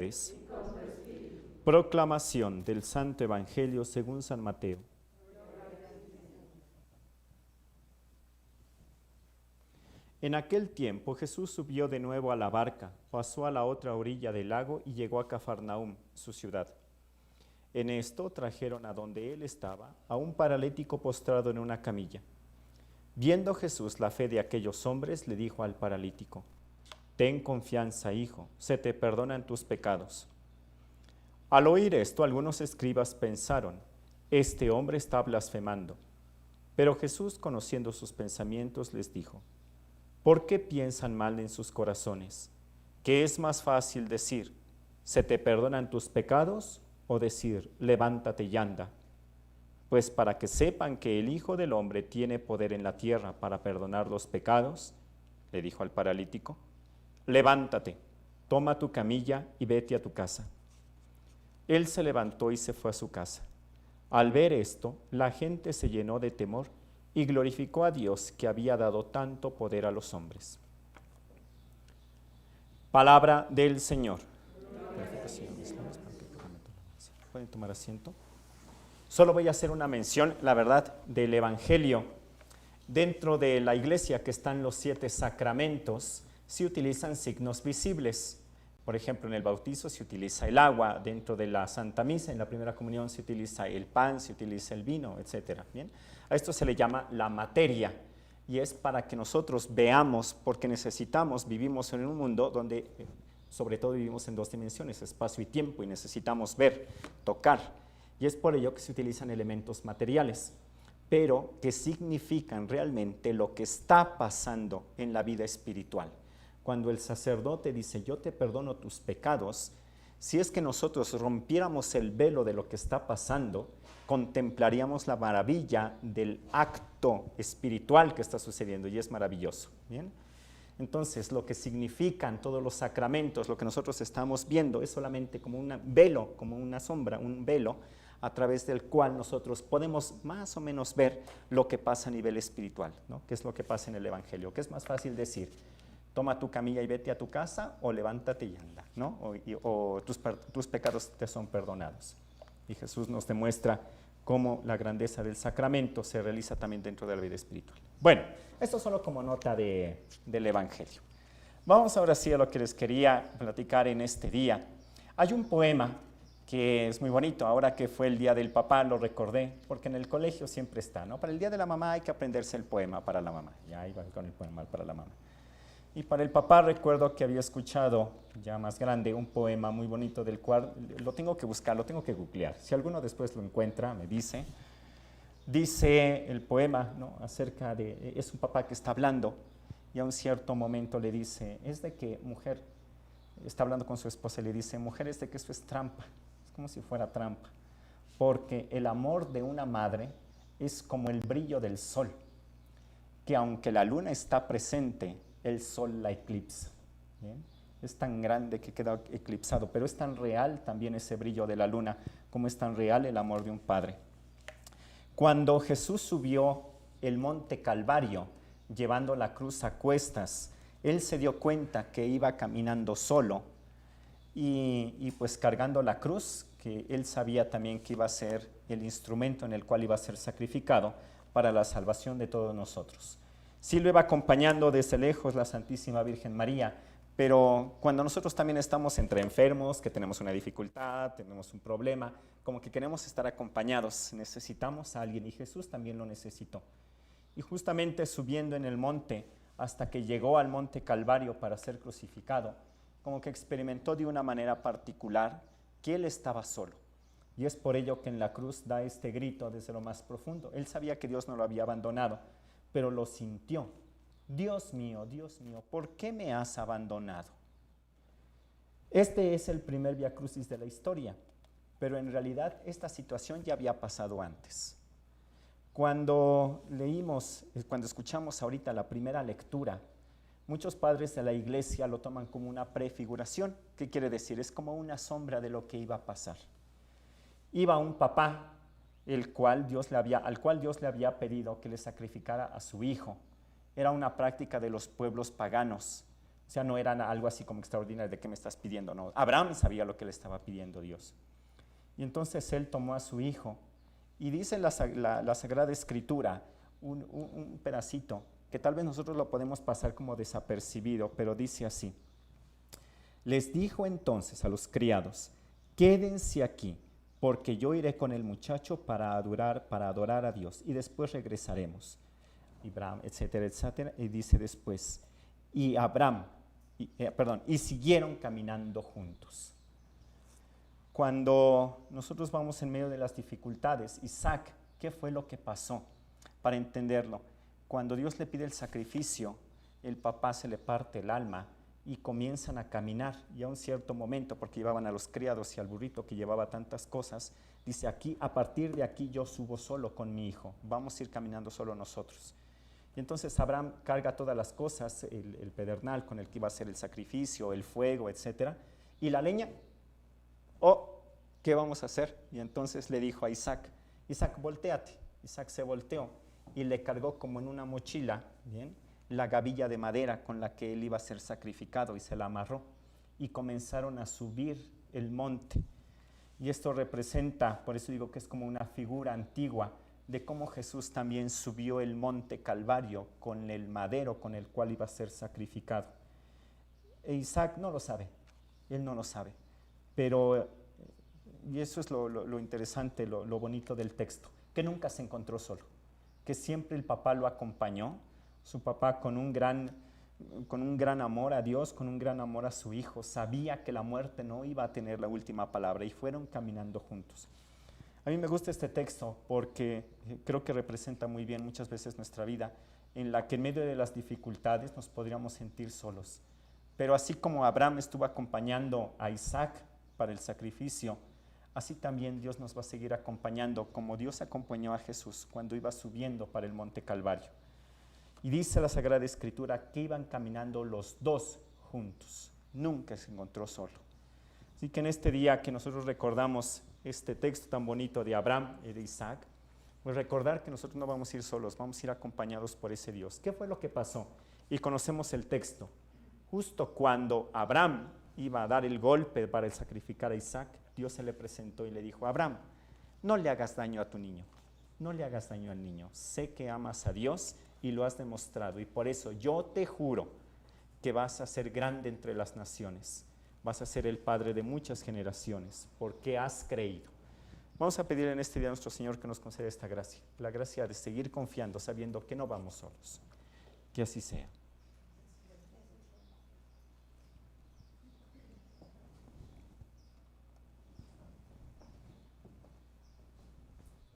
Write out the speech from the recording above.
ustedes. Proclamación del Santo Evangelio según San Mateo. En aquel tiempo Jesús subió de nuevo a la barca, pasó a la otra orilla del lago y llegó a Cafarnaúm, su ciudad. En esto trajeron a donde él estaba a un paralítico postrado en una camilla. Viendo Jesús la fe de aquellos hombres, le dijo al paralítico: «Ten confianza, hijo, se te perdonan tus pecados». Al oír esto, algunos escribas pensaron: «Este hombre está blasfemando». Pero Jesús, conociendo sus pensamientos, les dijo: ¿por qué piensan mal en sus corazones? ¿Qué es más fácil decir: ¿se te perdonan tus pecados? O decir: levántate y anda. Pues para que sepan que el Hijo del Hombre tiene poder en la tierra para perdonar los pecados, le dijo al paralítico: levántate, toma tu camilla y vete a tu casa. Él se levantó y se fue a su casa. Al ver esto, la gente se llenó de temor y glorificó a Dios, que había dado tanto poder a los hombres. Palabra del Señor. ¿Pueden tomar asiento? Solo voy a hacer una mención, la verdad, del Evangelio. Dentro de la iglesia, que están los 7 sacramentos, se utilizan signos visibles. Por ejemplo, en el bautizo se utiliza el agua, dentro de la Santa Misa, en la primera comunión se utiliza el pan, se utiliza el vino, etc. ¿Bien? A esto se le llama la materia, y es para que nosotros veamos, porque vivimos en un mundo donde sobre todo vivimos en 2 dimensiones, espacio y tiempo, y necesitamos ver, tocar, y es por ello que se utilizan elementos materiales, pero que significan realmente lo que está pasando en la vida espiritual. Cuando el sacerdote dice: yo te perdono tus pecados, si es que nosotros rompiéramos el velo de lo que está pasando, contemplaríamos la maravilla del acto espiritual que está sucediendo, y es maravilloso. ¿Bien? Entonces, lo que significan todos los sacramentos, lo que nosotros estamos viendo, es solamente como un velo, como una sombra, un velo a través del cual nosotros podemos más o menos ver lo que pasa a nivel espiritual, ¿no? ¿Qué es lo que pasa en el Evangelio? ¿Qué es más fácil decir? Toma tu camilla y vete a tu casa, o levántate y anda, ¿no? O tus pecados te son perdonados. Y Jesús nos demuestra cómo la grandeza del sacramento se realiza también dentro de la vida espiritual. Bueno, esto solo como nota del Evangelio. Vamos ahora sí a lo que les quería platicar en este día. Hay un poema que es muy bonito. Ahora que fue el Día del Papá, lo recordé, porque en el colegio siempre está, ¿no? Para el Día de la Mamá hay que aprenderse el poema para la mamá. Ya iba con el poema para la mamá. Y para el papá recuerdo que había escuchado, ya más grande, un poema muy bonito, del cual lo tengo que buscar, lo tengo que googlear. Si alguno después lo encuentra, me dice. Dice el poema, ¿no?, acerca de, es un papá que está hablando, y a un cierto momento le dice: es de que mujer, está hablando con su esposa y le dice: mujer, es de que eso es trampa, es como si fuera trampa, porque el amor de una madre es como el brillo del sol, que aunque la luna está presente, el sol la eclipsa. ¿Bien? Es tan grande que queda eclipsado, pero es tan real también ese brillo de la luna, como es tan real el amor de un padre. Cuando Jesús subió el monte Calvario, llevando la cruz a cuestas, él se dio cuenta que iba caminando solo, y pues cargando la cruz, que él sabía también que iba a ser el instrumento en el cual iba a ser sacrificado para la salvación de todos nosotros. Sí lo iba acompañando desde lejos la Santísima Virgen María, pero cuando nosotros también estamos entre enfermos, que tenemos una dificultad, tenemos un problema, como que queremos estar acompañados, necesitamos a alguien, y Jesús también lo necesitó. Y justamente subiendo en el monte, hasta que llegó al monte Calvario para ser crucificado, como que experimentó de una manera particular que él estaba solo. Y es por ello que en la cruz da este grito desde lo más profundo. Él sabía que Dios no lo había abandonado, pero lo sintió. Dios mío, ¿por qué me has abandonado? Este es el primer Vía Crucis de la historia, pero en realidad esta situación ya había pasado antes. Cuando escuchamos ahorita la primera lectura, muchos padres de la iglesia lo toman como una prefiguración. ¿Qué quiere decir? Es como una sombra de lo que iba a pasar. Iba un papá al cual Dios le había pedido que le sacrificara a su hijo. Era una práctica de los pueblos paganos. O sea, no era algo así como extraordinario de qué me estás pidiendo, no. Abraham sabía lo que le estaba pidiendo Dios. Y entonces él tomó a su hijo y dice la Sagrada Escritura, un pedacito, que tal vez nosotros lo podemos pasar como desapercibido, pero dice así: les dijo entonces a los criados, quédense aquí, porque yo iré con el muchacho para adorar a Dios, y después regresaremos. Abraham, etcétera, etcétera, y dice después, y siguieron caminando juntos. Cuando nosotros vamos en medio de las dificultades, Isaac, ¿qué fue lo que pasó? Para entenderlo, cuando Dios le pide el sacrificio, el papá se le parte el alma y comienzan a caminar, y a un cierto momento, porque llevaban a los criados y al burrito que llevaba tantas cosas, dice aquí, a partir de aquí yo subo solo con mi hijo, vamos a ir caminando solo nosotros. Y entonces Abraham carga todas las cosas, el pedernal con el que iba a hacer el sacrificio, el fuego, etcétera, y la leña. ¿Qué vamos a hacer? Y entonces le dijo a Isaac, Isaac, voltéate. Isaac se volteó y le cargó como en una mochila, ¿bien?, la gavilla de madera con la que él iba a ser sacrificado, y se la amarró. Y comenzaron a subir el monte. Y esto representa, por eso digo que es como una figura antigua, de cómo Jesús también subió el monte Calvario con el madero con el cual iba a ser sacrificado. E Isaac no lo sabe, él no lo sabe. Pero, y eso es lo interesante, lo bonito del texto, que nunca se encontró solo, que siempre el papá lo acompañó, su papá con un gran amor a Dios, con un gran amor a su hijo, sabía que la muerte no iba a tener la última palabra, y fueron caminando juntos. A mí me gusta este texto porque creo que representa muy bien muchas veces nuestra vida, en la que en medio de las dificultades nos podríamos sentir solos. Pero así como Abraham estuvo acompañando a Isaac para el sacrificio, así también Dios nos va a seguir acompañando, como Dios acompañó a Jesús cuando iba subiendo para el monte Calvario. Y dice la Sagrada Escritura que iban caminando los dos juntos, nunca se encontró solo. Así que en este día que nosotros recordamos este texto tan bonito de Abraham y de Isaac, pues recordar que nosotros no vamos a ir solos, vamos a ir acompañados por ese Dios. ¿Qué fue lo que pasó? Y conocemos el texto. Justo cuando Abraham iba a dar el golpe para sacrificar a Isaac, Dios se le presentó y le dijo: Abraham, no le hagas daño a tu niño, no le hagas daño al niño. Sé que amas a Dios y lo has demostrado, y por eso yo te juro que vas a ser grande entre las naciones, vas a ser el padre de muchas generaciones, porque has creído. Vamos a pedir en este día a nuestro Señor que nos conceda esta gracia, la gracia de seguir confiando, sabiendo que no vamos solos. Que así sea.